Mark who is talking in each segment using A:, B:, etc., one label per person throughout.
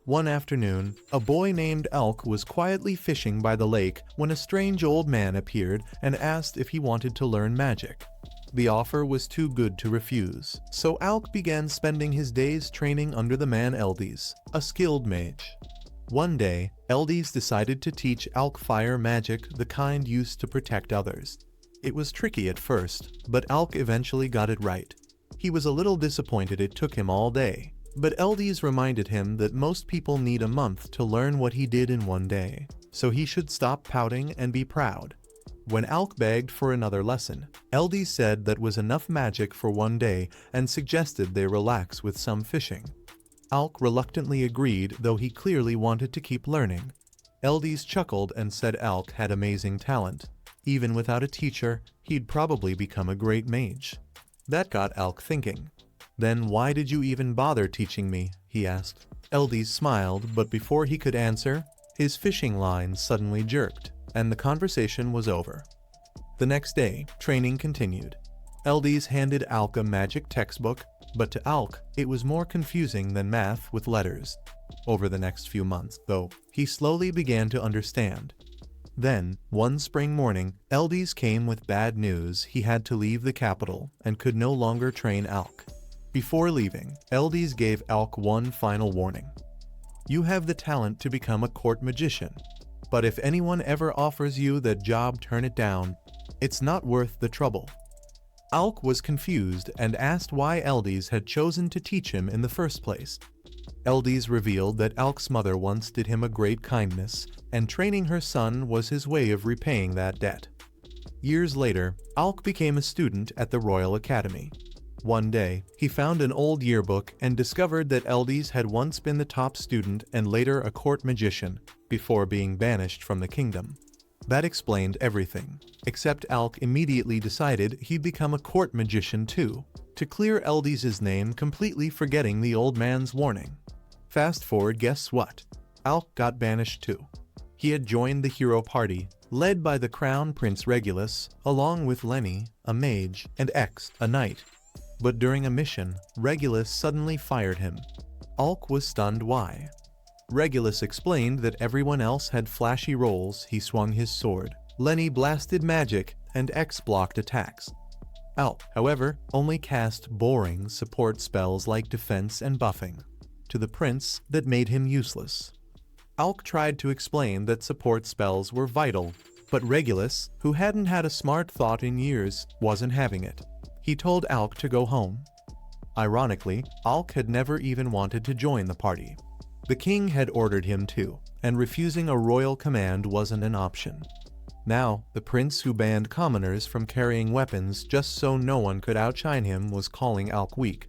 A: One afternoon, a boy named Alk was quietly fishing by the lake when a strange old man appeared and asked if he wanted to learn magic. The offer was too good to refuse, so Alk began spending his days training under the man Eldies, a skilled mage. One day, Eldies decided to teach Alk fire magic, the kind used to protect others. It was tricky at first, but Alk eventually got it right. He was a little disappointed it took him all day, but Eldies reminded him that most people need a month to learn what he did in one day, so he should stop pouting and be proud. When Alk begged for another lesson, Eldies said that was enough magic for one day and suggested they relax with some fishing. Alk reluctantly agreed, though he clearly wanted to keep learning. Eldies chuckled and said Alk had amazing talent. Even without a teacher, he'd probably become a great mage. That got Alk thinking. "Then why did you even bother teaching me?" he asked. Eldies smiled, but before he could answer, his fishing line suddenly jerked, and the conversation was over. The next day, training continued. Eldies handed Alk a magic textbook, but to Alk, it was more confusing than math with letters. Over the next few months, though, he slowly began to understand. Then, one spring morning, Eldies came with bad news. He had to leave the capital and could no longer train Alk. Before leaving, Eldies gave Alk one final warning. "You have the talent to become a court magician, but if anyone ever offers you that job, turn it down. It's not worth the trouble." Alk was confused and asked why Eldies had chosen to teach him in the first place. Eldies revealed that Alk's mother once did him a great kindness, and training her son was his way of repaying that debt. Years later, Alk became a student at the Royal Academy. One day, he found an old yearbook and discovered that Eldies had once been the top student and later a court magician, before being banished from the kingdom. That explained everything, except Alk immediately decided he'd become a court magician too, to clear Eldies' name, completely forgetting the old man's warning. Fast forward, guess what? Alk got banished too. He had joined the hero party, led by the Crown Prince Regulus, along with Lenny, a mage, and X, a knight. But during a mission, Regulus suddenly fired him. Alk was stunned. Why? Regulus explained that everyone else had flashy rolls. He swung his sword, Lenny blasted magic, and X blocked attacks. Alk, however, only cast boring support spells like defense and buffing. To the prince, that made him useless. Alk tried to explain that support spells were vital, but Regulus, who hadn't had a smart thought in years, wasn't having it. He told Alk to go home. Ironically, Alk had never even wanted to join the party. The king had ordered him to, and refusing a royal command wasn't an option. Now, the prince who banned commoners from carrying weapons just so no one could outshine him was calling Alk weak.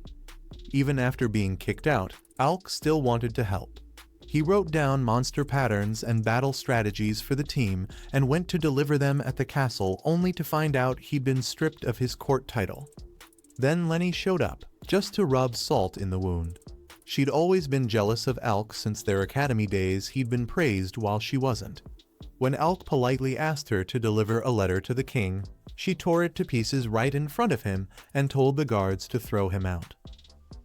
A: Even after being kicked out, Alk still wanted to help. He wrote down monster patterns and battle strategies for the team and went to deliver them at the castle, only to find out he'd been stripped of his court title. Then Lenny showed up, just to rub salt in the wound. She'd always been jealous of Alk since their academy days. He'd been praised while she wasn't. When Alk politely asked her to deliver a letter to the king, she tore it to pieces right in front of him and told the guards to throw him out.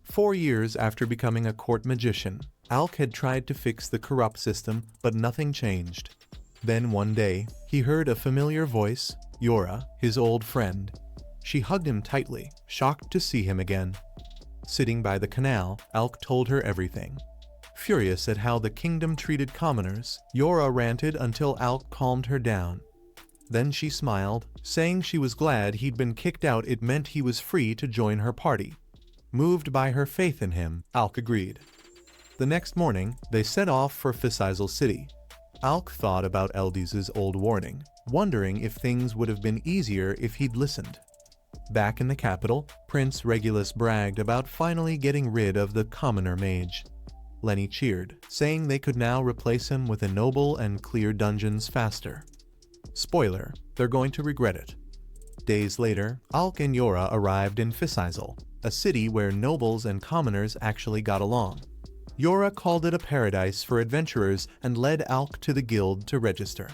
A: 4 years after becoming a court magician, Alk had tried to fix the corrupt system, but nothing changed. Then one day, he heard a familiar voice, Yora, his old friend. She hugged him tightly, shocked to see him again. Sitting by the canal, Alk told her everything. Furious at how the kingdom treated commoners, Yora ranted until Alk calmed her down. Then she smiled, saying she was glad he'd been kicked out. It meant he was free to join her party. Moved by her faith in him, Alk agreed. The next morning, they set off for Fisizal City. Alk thought about Eldies' old warning, wondering if things would have been easier if he'd listened. Back in the capital, Prince Regulus bragged about finally getting rid of the commoner mage. Lenny cheered, saying they could now replace him with a noble and clear dungeons faster. Spoiler, they're going to regret it. Days later, Alk and Yora arrived in Fisizal, a city where nobles and commoners actually got along. Yora called it a paradise for adventurers and led Alk to the guild to register.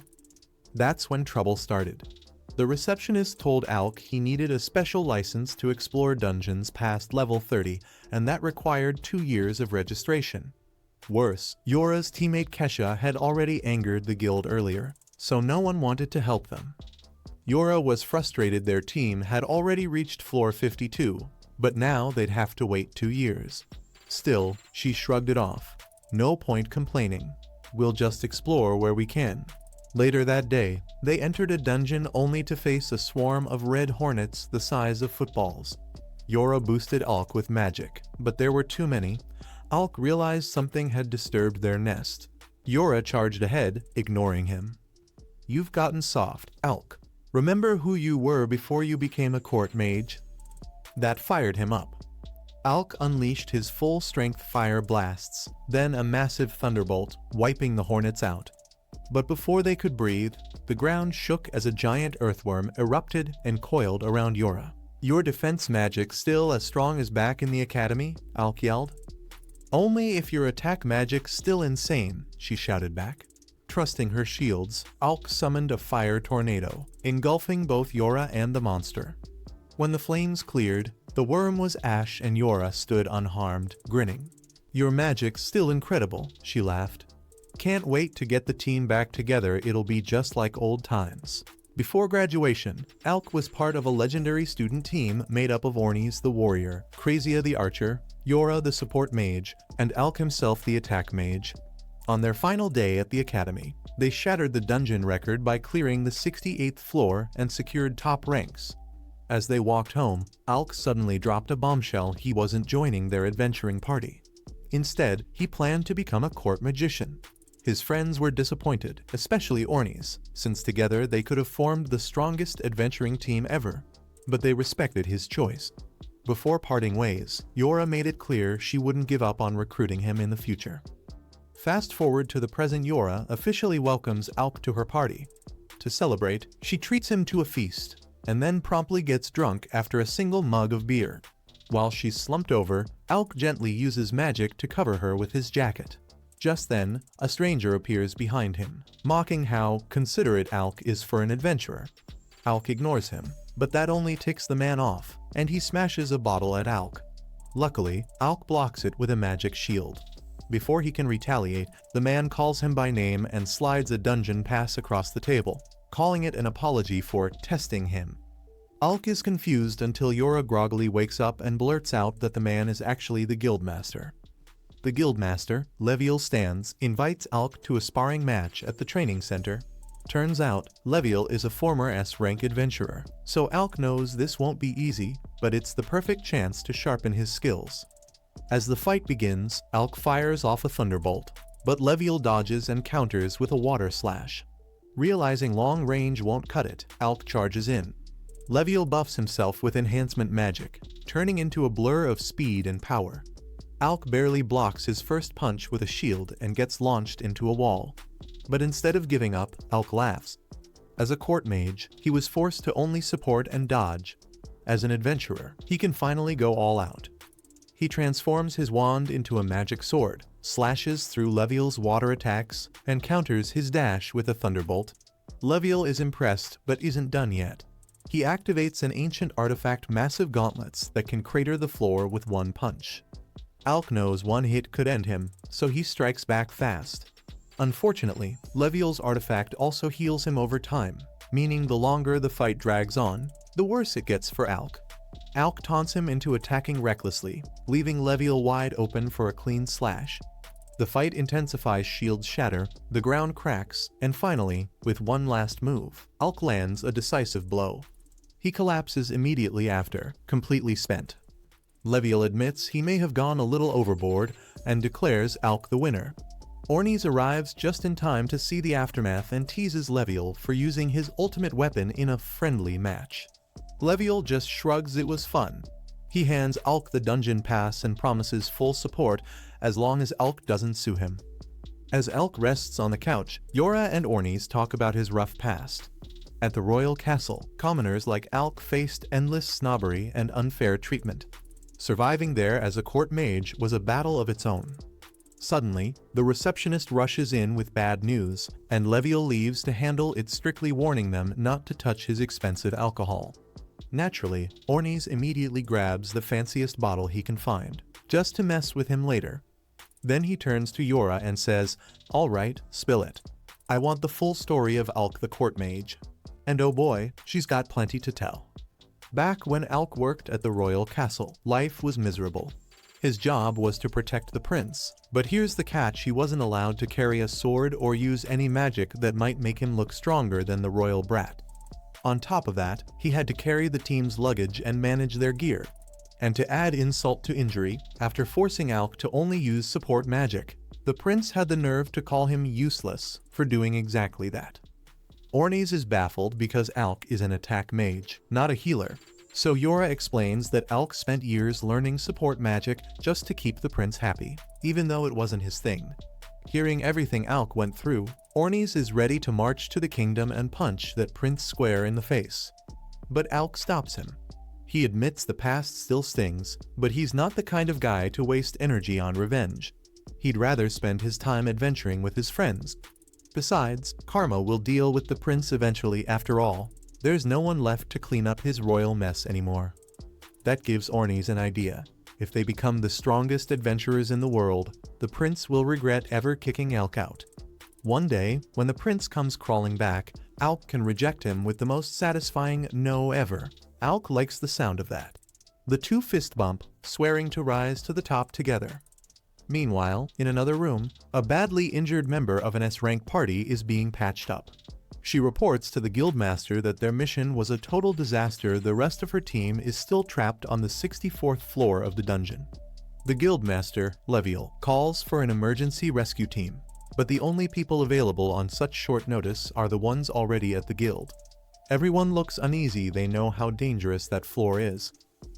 A: That's when trouble started. The receptionist told Alk he needed a special license to explore dungeons past level 30, and that required 2 years of registration. Worse, Yora's teammate Kesha had already angered the guild earlier, so no one wanted to help them. Yora was frustrated their team had already reached floor 52, but now they'd have to wait 2 years. Still, she shrugged it off. No point complaining. We'll just explore where we can. Later that day, they entered a dungeon only to face a swarm of red hornets the size of footballs. Yora boosted Alk with magic, but there were too many. Alk realized something had disturbed their nest. Yora charged ahead, ignoring him. "You've gotten soft, Alk. Remember who you were before you became a court mage?" That fired him up. Alk unleashed his full-strength fire blasts, then a massive thunderbolt, wiping the hornets out. But before they could breathe, the ground shook as a giant earthworm erupted and coiled around Yora. "Your defense magic still as strong as back in the academy?" Alk yelled. "Only if your attack magic's still insane," she shouted back. Trusting her shields, Alk summoned a fire tornado, engulfing both Yora and the monster. When the flames cleared, the worm was ash and Yora stood unharmed, grinning. "Your magic's still incredible," she laughed. "Can't wait to get the team back together, it'll be just like old times." Before graduation, Alk was part of a legendary student team made up of Ornis the warrior, Krazia the archer, Yora the support mage, and Alk himself the attack mage. On their final day at the academy, they shattered the dungeon record by clearing the 68th floor and secured top ranks. As they walked home, Alk suddenly dropped a bombshell: he wasn't joining their adventuring party. Instead, he planned to become a court magician. His friends were disappointed, especially Ornis, since together they could have formed the strongest adventuring team ever. But they respected his choice. Before parting ways, Yora made it clear she wouldn't give up on recruiting him in the future. Fast forward to the present. Yora officially welcomes Alk to her party. To celebrate, she treats him to a feast, and then promptly gets drunk after a single mug of beer. While she's slumped over, Alk gently uses magic to cover her with his jacket. Just then, a stranger appears behind him, mocking how considerate Alk is for an adventurer. Alk ignores him, but that only ticks the man off, and he smashes a bottle at Alk. Luckily, Alk blocks it with a magic shield. Before he can retaliate, the man calls him by name and slides a dungeon pass across the table, calling it an apology for testing him. Alk is confused until Yora groggily wakes up and blurts out that the man is actually the guildmaster. The guildmaster, Leviel Stans, invites Alk to a sparring match at the training center. Turns out, Leviel is a former S-rank adventurer, so Alk knows this won't be easy, but it's the perfect chance to sharpen his skills. As the fight begins, Alk fires off a thunderbolt, but Leviel dodges and counters with a water slash. Realizing long range won't cut it, Alk charges in. Leviel buffs himself with enhancement magic, turning into a blur of speed and power. Alk barely blocks his first punch with a shield and gets launched into a wall. But instead of giving up, Alk laughs. As a court mage, he was forced to only support and dodge. As an adventurer, he can finally go all out. He transforms his wand into a magic sword, slashes through Leviel's water attacks, and counters his dash with a thunderbolt. Leviel is impressed but isn't done yet. He activates an ancient artifact, massive gauntlets that can crater the floor with one punch. Alk knows one hit could end him, so he strikes back fast. Unfortunately, Leviel's artifact also heals him over time, meaning the longer the fight drags on, the worse it gets for Alk. Alk taunts him into attacking recklessly, leaving Leviel wide open for a clean slash. The fight intensifies, shields shatter, the ground cracks, and finally, with one last move, Alk lands a decisive blow. He collapses immediately after, completely spent. Leviel admits he may have gone a little overboard and declares Alk the winner. Ornis arrives just in time to see the aftermath and teases Leviel for using his ultimate weapon in a friendly match. Leviel just shrugs it was fun. He hands Alk the dungeon pass and promises full support as long as Alk doesn't sue him. As Alk rests on the couch, Yora and Ornis talk about his rough past. At the royal castle, commoners like Alk faced endless snobbery and unfair treatment. Surviving there as a court mage was a battle of its own. Suddenly, the receptionist rushes in with bad news, and Leviel leaves to handle it, strictly warning them not to touch his expensive alcohol. Naturally, Ornis immediately grabs the fanciest bottle he can find, just to mess with him later. Then he turns to Yora and says, "All right, spill it. I want the full story of Alk the court mage." And oh boy, she's got plenty to tell. Back when Alk worked at the royal castle, life was miserable. His job was to protect the prince, but here's the catch: he wasn't allowed to carry a sword or use any magic that might make him look stronger than the royal brat. On top of that, he had to carry the team's luggage and manage their gear. And to add insult to injury, after forcing Alk to only use support magic, the prince had the nerve to call him useless for doing exactly that. Ornies is baffled because Alk is an attack mage, not a healer. So Yora explains that Alk spent years learning support magic just to keep the prince happy, even though it wasn't his thing. Hearing everything Alk went through, Ornies is ready to march to the kingdom and punch that prince square in the face. But Alk stops him. He admits the past still stings, but he's not the kind of guy to waste energy on revenge. He'd rather spend his time adventuring with his friends. Besides, karma will deal with the prince eventually after all. There's no one left to clean up his royal mess anymore. That gives Ornies an idea. If they become the strongest adventurers in the world, the prince will regret ever kicking Alk out. One day, when the prince comes crawling back, Alk can reject him with the most satisfying no ever. Alk likes the sound of that. The two fist bump, swearing to rise to the top together. Meanwhile, in another room, a badly injured member of an S-rank party is being patched up. She reports to the guildmaster that their mission was a total disaster. The rest of her team is still trapped on the 64th floor of the dungeon. The guildmaster, Leviel, calls for an emergency rescue team, but the only people available on such short notice are the ones already at the guild. Everyone looks uneasy. They know how dangerous that floor is.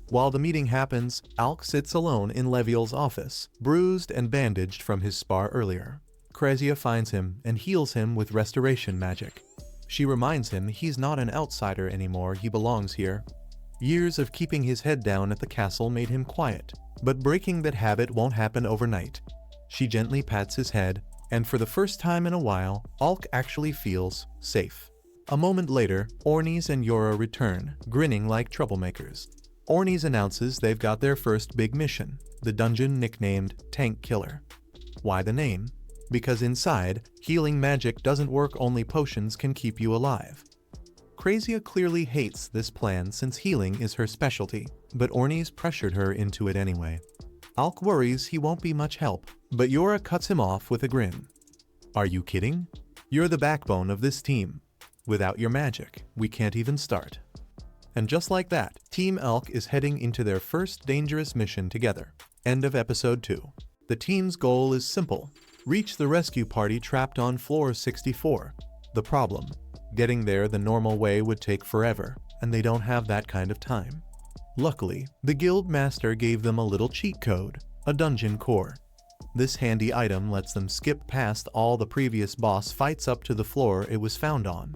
A: While the meeting happens, Alk sits alone in Leviel's office, bruised and bandaged from his spar earlier. Krezia finds him and heals him with restoration magic. She reminds him he's not an outsider anymore, he belongs here. Years of keeping his head down at the castle made him quiet, but breaking that habit won't happen overnight. She gently pats his head, and for the first time in a while, Alk actually feels safe. A moment later, Ornies and Yora return, grinning like troublemakers. Ornies announces they've got their first big mission, the dungeon nicknamed Tank Killer. Why the name? Because inside, healing magic doesn't work, only potions can keep you alive. Krezia clearly hates this plan since healing is her specialty, but Ornies pressured her into it anyway. Alk worries he won't be much help, but Yora cuts him off with a grin. "Are you kidding? You're the backbone of this team. Without your magic, we can't even start." And just like that, Team Alk is heading into their first dangerous mission together. End of episode 2. The team's goal is simple: reach the rescue party trapped on floor 64. The problem: getting there the normal way would take forever, and they don't have that kind of time. Luckily, the guild master gave them a little cheat code, a dungeon core. This handy item lets them skip past all the previous boss fights up to the floor it was found on.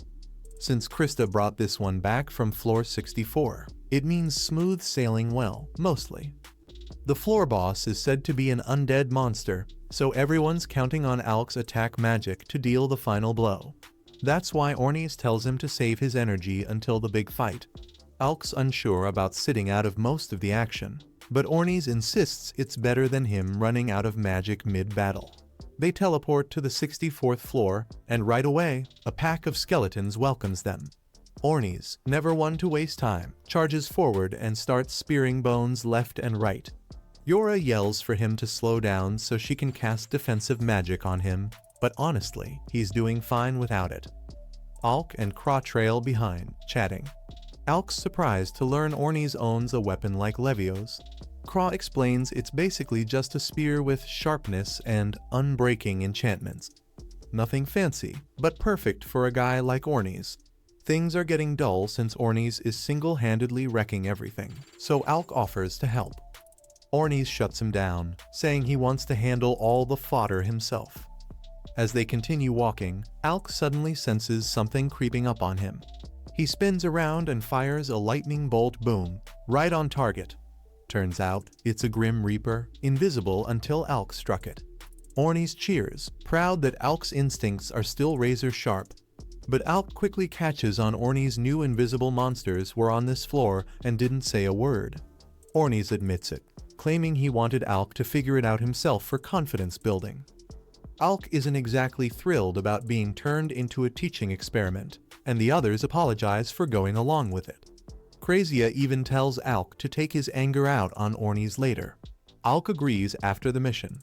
A: Since Krista brought this one back from floor 64, it means smooth sailing, well, mostly. The floor boss is said to be an undead monster, so everyone's counting on Alk's attack magic to deal the final blow. That's why Ornies tells him to save his energy until the big fight. Alk's unsure about sitting out of most of the action, but Ornies insists it's better than him running out of magic mid-battle. They teleport to the 64th floor, and right away, a pack of skeletons welcomes them. Ornies, never one to waste time, charges forward and starts spearing bones left and right. Yora yells for him to slow down so she can cast defensive magic on him, but honestly, he's doing fine without it. Alk and Kra trail behind, chatting. Alk's surprised to learn Ornies owns a weapon like Levio's. Kra explains it's basically just a spear with sharpness and unbreaking enchantments. Nothing fancy, but perfect for a guy like Ornies. Things are getting dull since Ornies is single-handedly wrecking everything, so Alk offers to help. Ornies shuts him down, saying he wants to handle all the fodder himself. As they continue walking, Alk suddenly senses something creeping up on him. He spins around and fires a lightning bolt, boom, right on target. Turns out, it's a Grim Reaper, invisible until Alk struck it. Ornies cheers, proud that Alk's instincts are still razor sharp. But Alk quickly catches on Ornies' new invisible monsters were on this floor and didn't say a word. Ornies admits it. claiming he wanted Alk to figure it out himself for confidence building. Alk isn't exactly thrilled about being turned into a teaching experiment, and the others apologize for going along with it. Krazia even tells Alk to take his anger out on Ornies later. Alk agrees after the mission.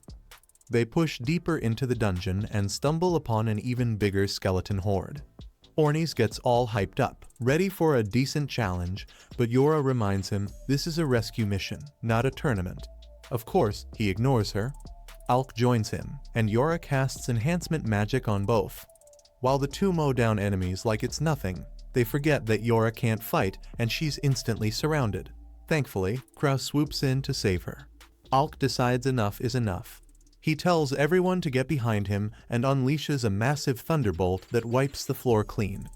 A: They push deeper into the dungeon and stumble upon an even bigger skeleton horde. Ornies gets all hyped up, ready for a decent challenge, but Yora reminds him this is a rescue mission, not a tournament. Of course, he ignores her. Alk joins him, and Yora casts enhancement magic on both. While the two mow down enemies like it's nothing, they forget that Yora can't fight and she's instantly surrounded. Thankfully, Kraus swoops in to save her. Alk decides enough is enough. He tells everyone to get behind him and unleashes a massive thunderbolt that wipes the floor clean.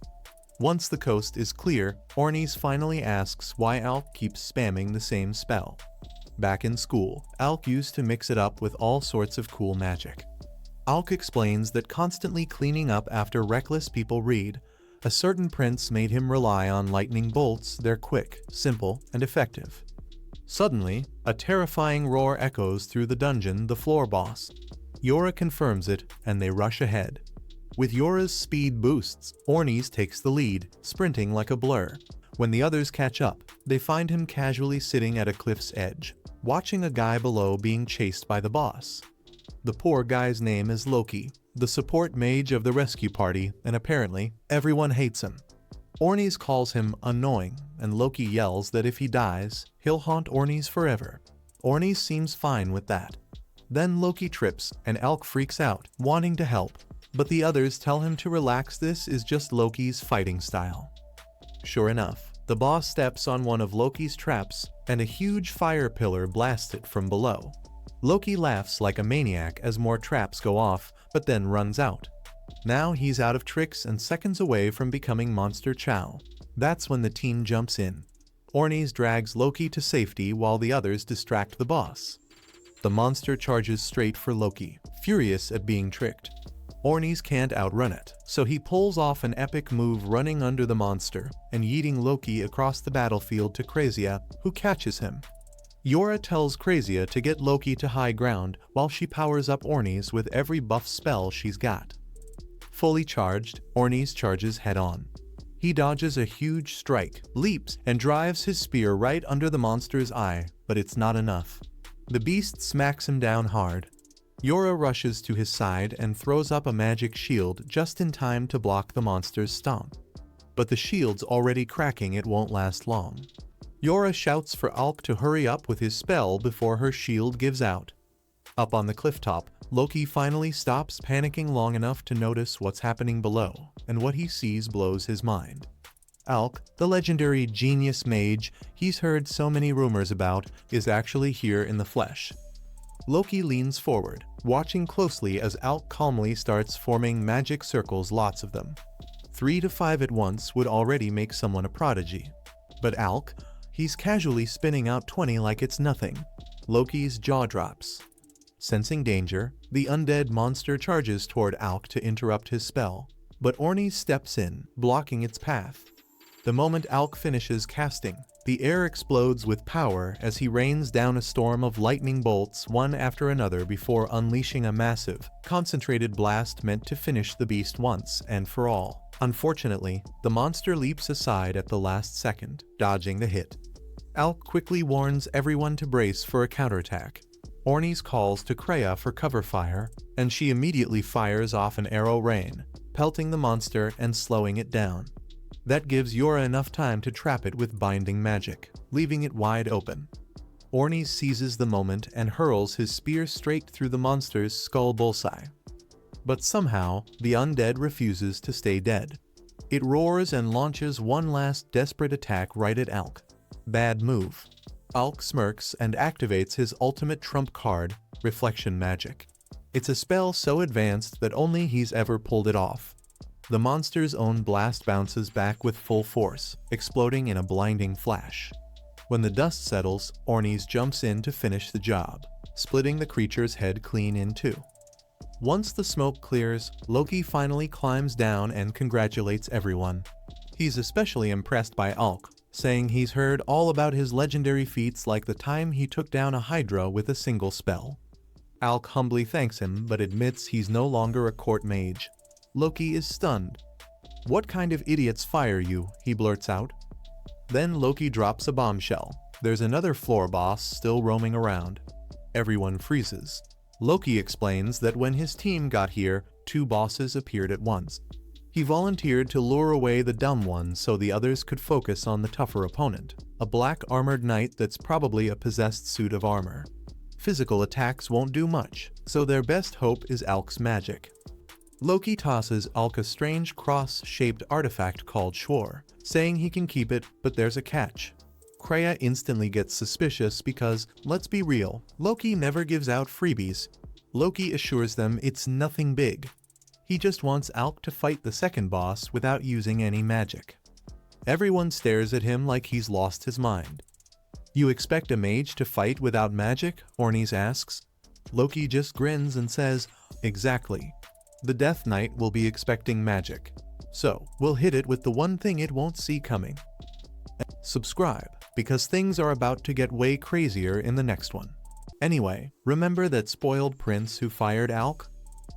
A: Once the coast is clear, Ornies finally asks why Alk keeps spamming the same spell. Back in school, Alk used to mix it up with all sorts of cool magic. Alk explains that constantly cleaning up after reckless people read, a certain prince made him rely on lightning bolts. They're quick, simple, and effective. Suddenly, a terrifying roar echoes through the dungeon, the floor boss. Yora confirms it, and they rush ahead. With Yora's speed boosts, Ornies takes the lead, sprinting like a blur. When the others catch up, they find him casually sitting at a cliff's edge, watching a guy below being chased by the boss. The poor guy's name is Loki, the support mage of the rescue party, and apparently, everyone hates him. Ornies calls him annoying, and Loki yells that if he dies, he'll haunt Ornies forever. Ornies seems fine with that. Then Loki trips, and Alk freaks out, wanting to help, but the others tell him to relax, this is just Loki's fighting style. Sure enough, the boss steps on one of Loki's traps, and a huge fire pillar blasts it from below. Loki laughs like a maniac as more traps go off, but then runs out. Now he's out of tricks and seconds away from becoming Monster Chow. That's when the team jumps in. Ornies drags Loki to safety while the others distract the boss. The monster charges straight for Loki, furious at being tricked. Ornies can't outrun it, so he pulls off an epic move running under the monster and yeeting Loki across the battlefield to Krazia, who catches him. Yora tells Krazia to get Loki to high ground while she powers up Ornies with every buff spell she's got. Fully charged, Ornies charges head-on. He dodges a huge strike, leaps, and drives his spear right under the monster's eye, but it's not enough. The beast smacks him down hard. Yora rushes to his side and throws up a magic shield just in time to block the monster's stomp. But the shield's already cracking, it won't last long. Yora shouts for Alk to hurry up with his spell before her shield gives out. Up on the clifftop, Loki finally stops panicking long enough to notice what's happening below, and what he sees blows his mind. Alk, the legendary genius mage he's heard so many rumors about, is actually here in the flesh. Loki leans forward, watching closely as Alk calmly starts forming magic circles, lots of them. 3 to 5 at once would already make someone a prodigy. But Alk, he's casually spinning out 20 like it's nothing. Loki's jaw drops. Sensing danger, the undead monster charges toward Alk to interrupt his spell, but Ornies steps in, blocking its path. The moment Alk finishes casting, the air explodes with power as he rains down a storm of lightning bolts one after another before unleashing a massive, concentrated blast meant to finish the beast once and for all. Unfortunately, the monster leaps aside at the last second, dodging the hit. Alk quickly warns everyone to brace for a counterattack. Ornies calls to Kreia for cover fire, and she immediately fires off an arrow rain, pelting the monster and slowing it down. That gives Yora enough time to trap it with binding magic, leaving it wide open. Ornies seizes the moment and hurls his spear straight through the monster's skull bullseye. But somehow, the undead refuses to stay dead. It roars and launches one last desperate attack right at Alk. Bad move. Alk smirks and activates his ultimate trump card, Reflection Magic. It's a spell so advanced that only he's ever pulled it off. The monster's own blast bounces back with full force, exploding in a blinding flash. When the dust settles, Ornies jumps in to finish the job, splitting the creature's head clean in two. Once the smoke clears, Loki finally climbs down and congratulates everyone. He's especially impressed by Alk, saying he's heard all about his legendary feats like the time he took down a Hydra with a single spell. Alk humbly thanks him but admits he's no longer a court mage. Loki is stunned. "What kind of idiots fire you?" he blurts out. Then Loki drops a bombshell. There's another floor boss still roaming around. Everyone freezes. Loki explains that when his team got here, 2 bosses appeared at once. He volunteered to lure away the dumb ones so the others could focus on the tougher opponent, a black armored knight that's probably a possessed suit of armor. Physical attacks won't do much, so their best hope is Alk's magic. Loki tosses Alk a strange cross-shaped artifact called Shwor, saying he can keep it, but there's a catch. Kreia instantly gets suspicious because, let's be real, Loki never gives out freebies. Loki assures them it's nothing big. He just wants Alk to fight the second boss without using any magic. Everyone stares at him like he's lost his mind. "You expect a mage to fight without magic?" Ornis asks. Loki just grins and says, "Exactly. The Death Knight will be expecting magic. So, we'll hit it with the one thing it won't see coming." Subscribe, because things are about to get way crazier in the next one. Anyway, remember that spoiled prince who fired Alk?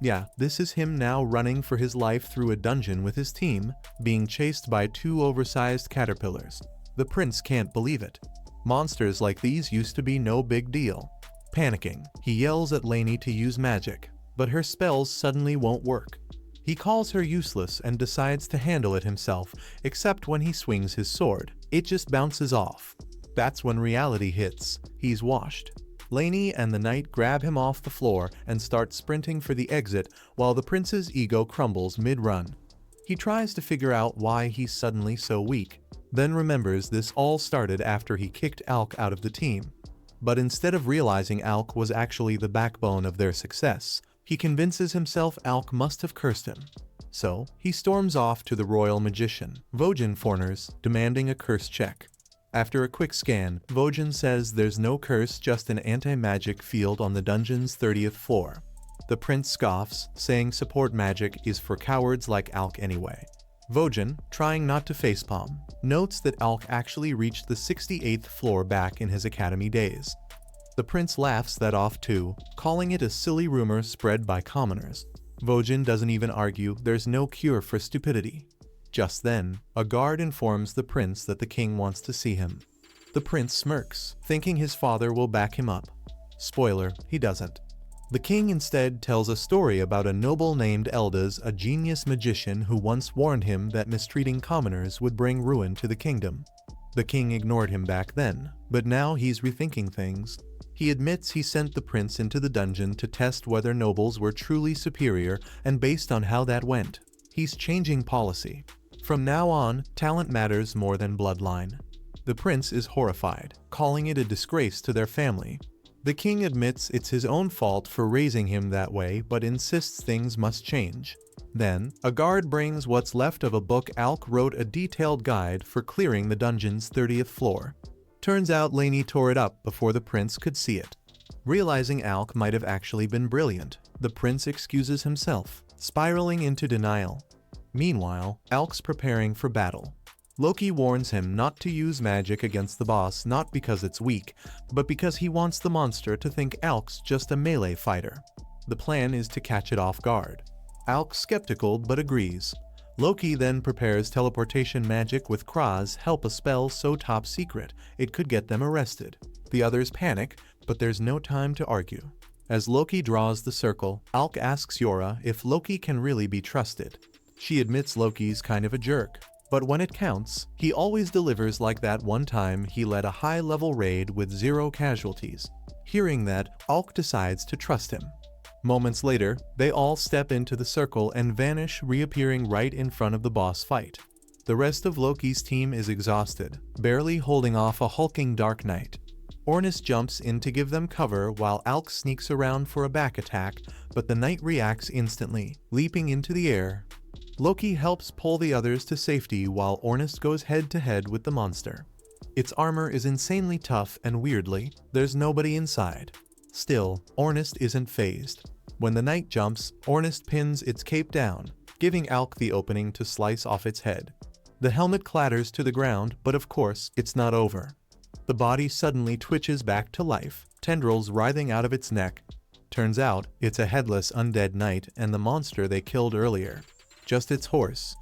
A: Yeah, this is him now running for his life through a dungeon with his team, being chased by 2 oversized caterpillars. The prince can't believe it. Monsters like these used to be no big deal. Panicking, he yells at Lainey to use magic, but her spells suddenly won't work. He calls her useless and decides to handle it himself, except when he swings his sword. It just bounces off. That's when reality hits. He's washed. Lainey and the knight grab him off the floor and start sprinting for the exit while the prince's ego crumbles mid-run. He tries to figure out why he's suddenly so weak, then remembers this all started after he kicked Alk out of the team. But instead of realizing Alk was actually the backbone of their success, he convinces himself Alk must have cursed him. So, he storms off to the royal magician, Vojan Forners, demanding a curse check. After a quick scan, Vojan says there's no curse, just an anti-magic field on the dungeon's 30th floor. The prince scoffs, saying support magic is for cowards like Alk anyway. Vojan, trying not to facepalm, notes that Alk actually reached the 68th floor back in his academy days. The prince laughs that off too, calling it a silly rumor spread by commoners. Vojan doesn't even argue there's no cure for stupidity. Just then, a guard informs the prince that the king wants to see him. The prince smirks, thinking his father will back him up. Spoiler, he doesn't. The king instead tells a story about a noble named Eldas, a genius magician who once warned him that mistreating commoners would bring ruin to the kingdom. The king ignored him back then, but now he's rethinking things. He admits he sent the prince into the dungeon to test whether nobles were truly superior, and based on how that went, he's changing policy. From now on, talent matters more than bloodline. The prince is horrified, calling it a disgrace to their family. The king admits it's his own fault for raising him that way, but insists things must change. Then, a guard brings what's left of a book Alk wrote, a detailed guide for clearing the dungeon's 30th floor. Turns out Lainey tore it up before the prince could see it. Realizing Alk might have actually been brilliant, the prince excuses himself, spiraling into denial. Meanwhile, Alk's preparing for battle. Loki warns him not to use magic against the boss, not because it's weak, but because he wants the monster to think Alk's just a melee fighter. The plan is to catch it off guard. Alk's skeptical but agrees. Loki then prepares teleportation magic with Kraz help, a spell so top secret it could get them arrested. The others panic, but there's no time to argue. As Loki draws the circle, Alk asks Yora if Loki can really be trusted. She admits Loki's kind of a jerk, but when it counts, he always delivers, like that one time he led a high-level raid with 0 casualties. Hearing that, Alk decides to trust him. Moments later, they all step into the circle and vanish, reappearing right in front of the boss fight. The rest of Loki's team is exhausted, barely holding off a hulking Dark Knight. Ornis jumps in to give them cover while Alk sneaks around for a back attack, but the knight reacts instantly, leaping into the air. Loki helps pull the others to safety while Ornis goes head-to-head with the monster. Its armor is insanely tough, and weirdly, there's nobody inside. Still, Ornis isn't fazed. When the knight jumps, Ornis pins its cape down, giving Alk the opening to slice off its head. The helmet clatters to the ground, but of course, it's not over. The body suddenly twitches back to life, tendrils writhing out of its neck. Turns out, it's a headless undead knight and the monster they killed earlier. Just its horse.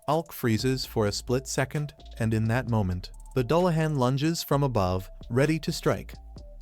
A: Alk freezes for a split second, and in that moment, the Dullahan lunges from above, ready to strike.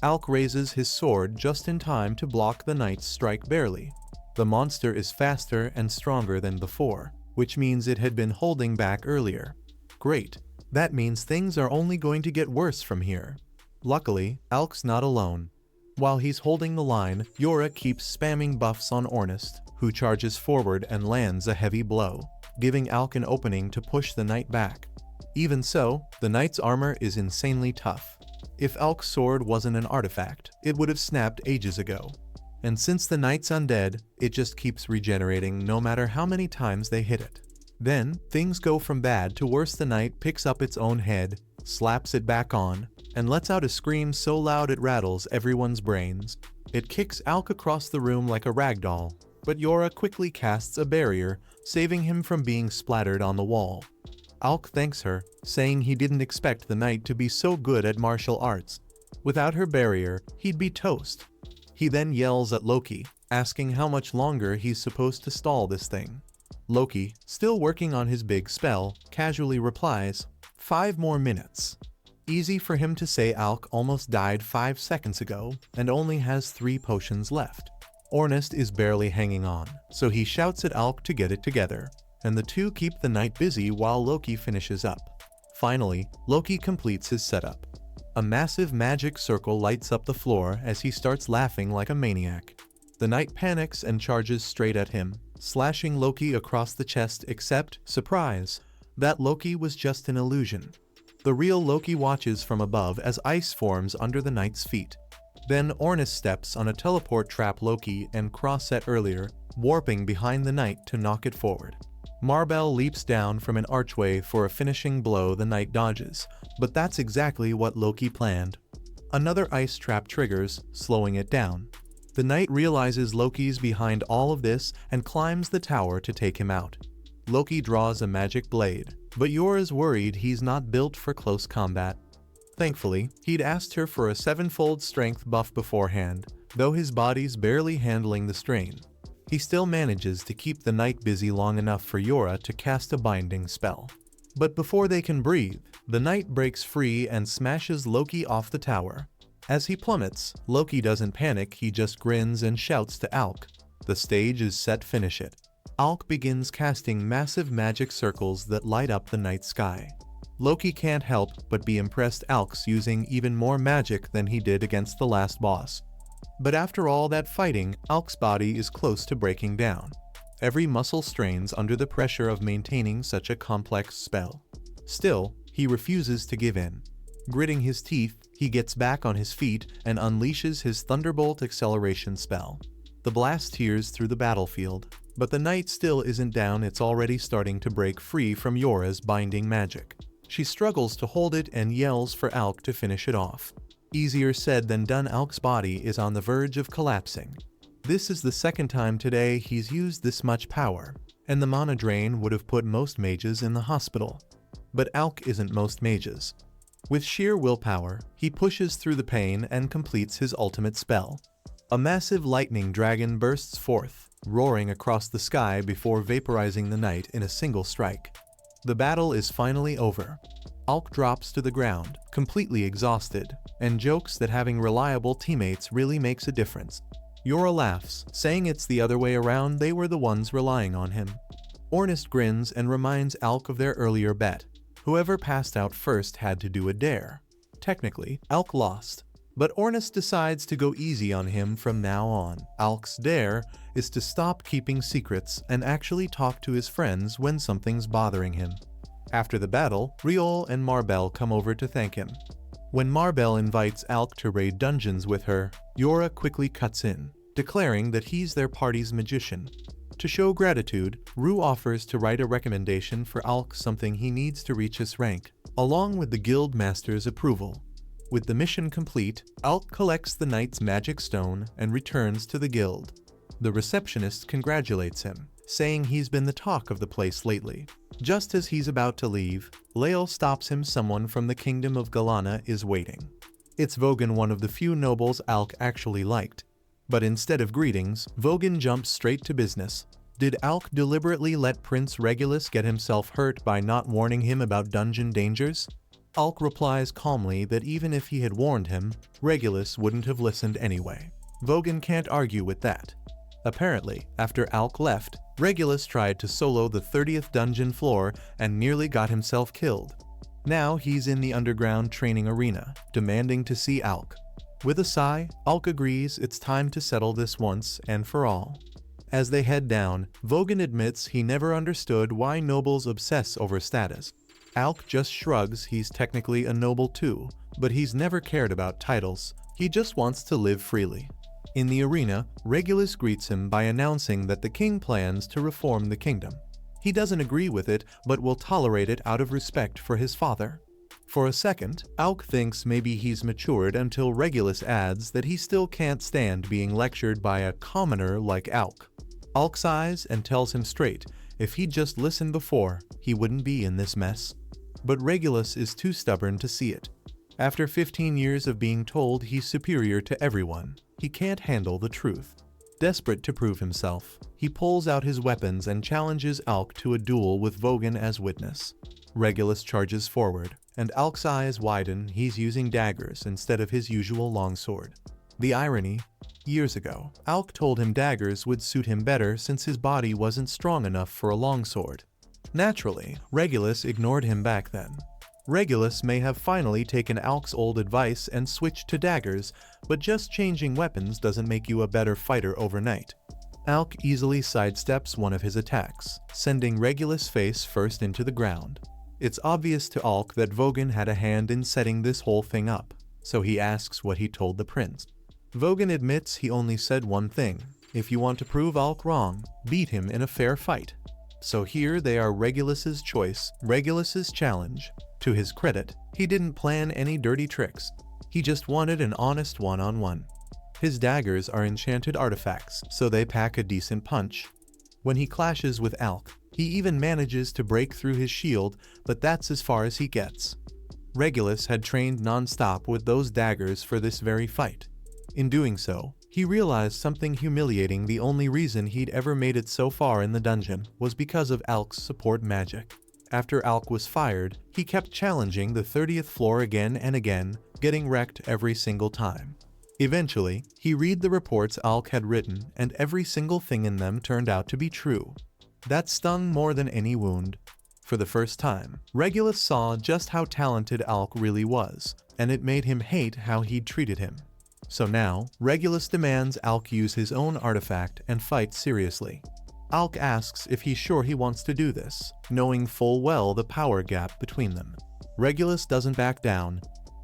A: Alk raises his sword just in time to block the knight's strike barely. The monster is faster and stronger than before, which means it had been holding back earlier. Great. That means things are only going to get worse from here. Luckily, Alk's not alone. While he's holding the line, Yora keeps spamming buffs on Ornest, who charges forward and lands a heavy blow, giving Alk an opening to push the knight back. Even so, the knight's armor is insanely tough. If Alk's sword wasn't an artifact, it would have snapped ages ago. And since the knight's undead, it just keeps regenerating no matter how many times they hit it. Then, things go from bad to worse. The knight picks up its own head, slaps it back on, and lets out a scream so loud it rattles everyone's brains. It kicks Alk across the room like a ragdoll, but Yora quickly casts a barrier, saving him from being splattered on the wall. Alk thanks her, saying he didn't expect the knight to be so good at martial arts. Without her barrier, he'd be toast. He then yells at Loki, asking how much longer he's supposed to stall this thing. Loki, still working on his big spell, casually replies, 5 more minutes. Easy for him to say. Alk almost died 5 seconds ago, and only has 3 potions left. Ornest is barely hanging on, so he shouts at Alk to get it together, and the two keep the knight busy while Loki finishes up. Finally, Loki completes his setup. A massive magic circle lights up the floor as he starts laughing like a maniac. The knight panics and charges straight at him, slashing Loki across the chest, except, surprise, that Loki was just an illusion. The real Loki watches from above as ice forms under the knight's feet. Then Ornest steps on a teleport trap Loki and cross-set earlier, warping behind the knight to knock it forward. Marbell leaps down from an archway for a finishing blow. The knight dodges, but that's exactly what Loki planned. Another ice trap triggers, slowing it down. The knight realizes Loki's behind all of this and climbs the tower to take him out. Loki draws a magic blade, but Yora's worried he's not built for close combat. Thankfully, he'd asked her for a 7-fold strength buff beforehand, though his body's barely handling the strain. He still manages to keep the knight busy long enough for Yora to cast a binding spell. But before they can breathe, the knight breaks free and smashes Loki off the tower. As he plummets, Loki doesn't panic. He just grins and shouts to Alk. The stage is set. Finish it. Alk begins casting massive magic circles that light up the night sky. Loki can't help but be impressed. Alk's using even more magic than he did against the last boss. But after all that fighting, Alk's body is close to breaking down. Every muscle strains under the pressure of maintaining such a complex spell. Still, he refuses to give in. Gritting his teeth, he gets back on his feet and unleashes his Thunderbolt acceleration spell. The blast tears through the battlefield, but the knight still isn't down. It's already starting to break free from Yora's binding magic. She struggles to hold it and yells for Alk to finish it off. Easier said than done. Alk's body is on the verge of collapsing. This is the second time today he's used this much power, and the mana drain would have put most mages in the hospital. But Alk isn't most mages. With sheer willpower, he pushes through the pain and completes his ultimate spell. A massive lightning dragon bursts forth, roaring across the sky before vaporizing the knight in a single strike. The battle is finally over. Alk drops to the ground, completely exhausted, and jokes that having reliable teammates really makes a difference. Yora laughs, saying it's the other way around. They were the ones relying on him. Ornest grins and reminds Alk of their earlier bet. Whoever passed out first had to do a dare. Technically, Alk lost, but Ornest decides to go easy on him from now on. Alk's dare is to stop keeping secrets and actually talk to his friends when something's bothering him. After the battle, Riol and Marbell come over to thank him. When Marbell invites Alk to raid dungeons with her, Yora quickly cuts in, declaring that he's their party's magician. To show gratitude, Rue offers to write a recommendation for Alk, something he needs to reach his rank, along with the guild master's approval. With the mission complete, Alk collects the knight's magic stone and returns to the guild. The receptionist congratulates him, saying he's been the talk of the place lately. Just as he's about to leave, Lael stops him. Someone from the kingdom of Galana is waiting. It's Vogan, one of the few nobles Alk actually liked. But instead of greetings, Vogan jumps straight to business. Did Alk deliberately let Prince Regulus get himself hurt by not warning him about dungeon dangers? Alk replies calmly that even if he had warned him, Regulus wouldn't have listened anyway. Vogan can't argue with that. Apparently, after Alk left, Regulus tried to solo the 30th dungeon floor and nearly got himself killed. Now he's in the underground training arena, demanding to see Alk. With a sigh, Alk agrees it's time to settle this once and for all. As they head down, Vogan admits he never understood why nobles obsess over status. Alk just shrugs. He's technically a noble too, but he's never cared about titles. He just wants to live freely. In the arena, Regulus greets him by announcing that the king plans to reform the kingdom. He doesn't agree with it, but will tolerate it out of respect for his father. For a second, Alk thinks maybe he's matured until Regulus adds that he still can't stand being lectured by a commoner like Alk. Alk sighs and tells him straight, if he'd just listened before, he wouldn't be in this mess. But Regulus is too stubborn to see it. After 15 years of being told he's superior to everyone, he can't handle the truth. Desperate to prove himself, he pulls out his weapons and challenges Alk to a duel with Vogan as witness. Regulus charges forward, and Alk's eyes widen. He's using daggers instead of his usual longsword. The irony: years ago, Alk told him daggers would suit him better since his body wasn't strong enough for a longsword. Naturally, Regulus ignored him back then. Regulus may have finally taken Alk's old advice and switched to daggers, but just changing weapons doesn't make you a better fighter overnight. Alk easily sidesteps one of his attacks, sending Regulus face first into the ground. It's obvious to Alk that Vogan had a hand in setting this whole thing up, so he asks what he told the prince. Vogan admits he only said one thing: if you want to prove Alk wrong, beat him in a fair fight. So here they are, Regulus's choice, Regulus's challenge. To his credit, he didn't plan any dirty tricks. He just wanted an honest one-on-one. His daggers are enchanted artifacts, so they pack a decent punch. When he clashes with Alk, he even manages to break through his shield, but that's as far as he gets. Regulus had trained non-stop with those daggers for this very fight. In doing so, he realized something humiliating: the only reason he'd ever made it so far in the dungeon was because of Alk's support magic. After Alk was fired, he kept challenging the 30th floor again and again, getting wrecked every single time. Eventually, he read the reports Alk had written, and every single thing in them turned out to be true. That stung more than any wound. For the first time, Regulus saw just how talented Alk really was, and it made him hate how he'd treated him. So now, Regulus demands Alk use his own artifact and fight seriously. Alk asks if he's sure he wants to do this, knowing full well the power gap between them. Regulus doesn't back down.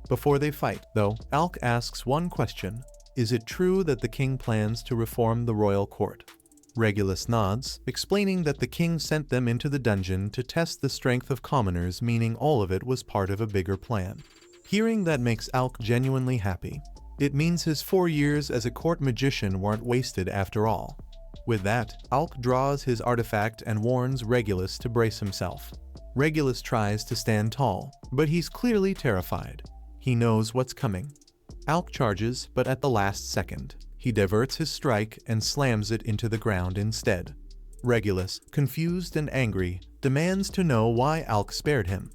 A: Before they fight, though, Alk asks one question: is it true that the king plans to reform the royal court? Regulus nods, explaining that the king sent them into the dungeon to test the strength of commoners, meaning all of it was part of a bigger plan. Hearing that makes Alk genuinely happy. It means his 4 years as a court magician weren't wasted after all. With that, Alk draws his artifact and warns Regulus to brace himself. Regulus tries to stand tall, but he's clearly terrified. He knows what's coming. Alk charges, but at the last second, he diverts his strike and slams it into the ground instead. Regulus, confused and angry, demands to know why Alk spared him.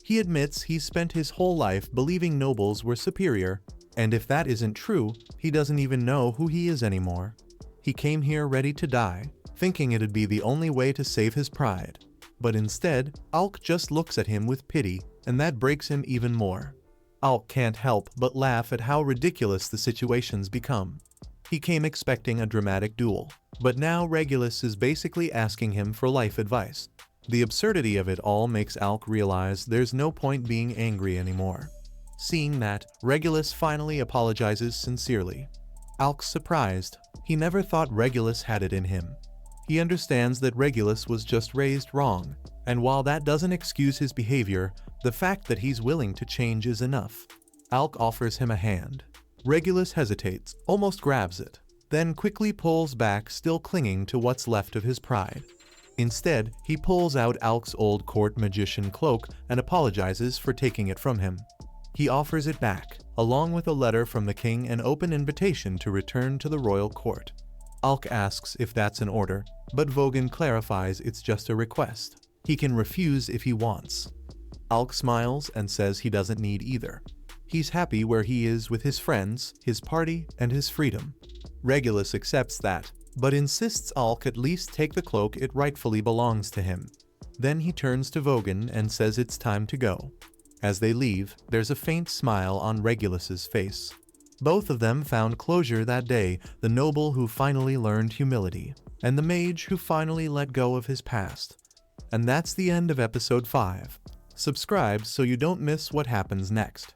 A: He admits he spent his whole life believing nobles were superior, and if that isn't true, he doesn't even know who he is anymore. He came here ready to die, thinking it'd be the only way to save his pride. But instead, Alk just looks at him with pity, and that breaks him even more. Alk can't help but laugh at how ridiculous the situation's become. He came expecting a dramatic duel, but now Regulus is basically asking him for life advice. The absurdity of it all makes Alk realize there's no point being angry anymore. Seeing that, Regulus finally apologizes sincerely. Alk's surprised. He never thought Regulus had it in him. He understands that Regulus was just raised wrong, and while that doesn't excuse his behavior, the fact that he's willing to change is enough. Alk offers him a hand. Regulus hesitates, almost grabs it, then quickly pulls back, still clinging to what's left of his pride. Instead, he pulls out Alk's old court magician cloak and apologizes for taking it from him. He offers it back, along with a letter from the king and open invitation to return to the royal court. Alk asks if that's an order, but Vogan clarifies it's just a request. He can refuse if he wants. Alk smiles and says he doesn't need either. He's happy where he is with his friends, his party, and his freedom. Regulus accepts that, but insists Alk at least take the cloak it rightfully belongs to him. Then he turns to Vogan and says it's time to go. As they leave, there's a faint smile on Regulus's face. Both of them found closure that day, the noble who finally learned humility, and the mage who finally let go of his past. And that's the end of episode 5. Subscribe so you don't miss what happens next.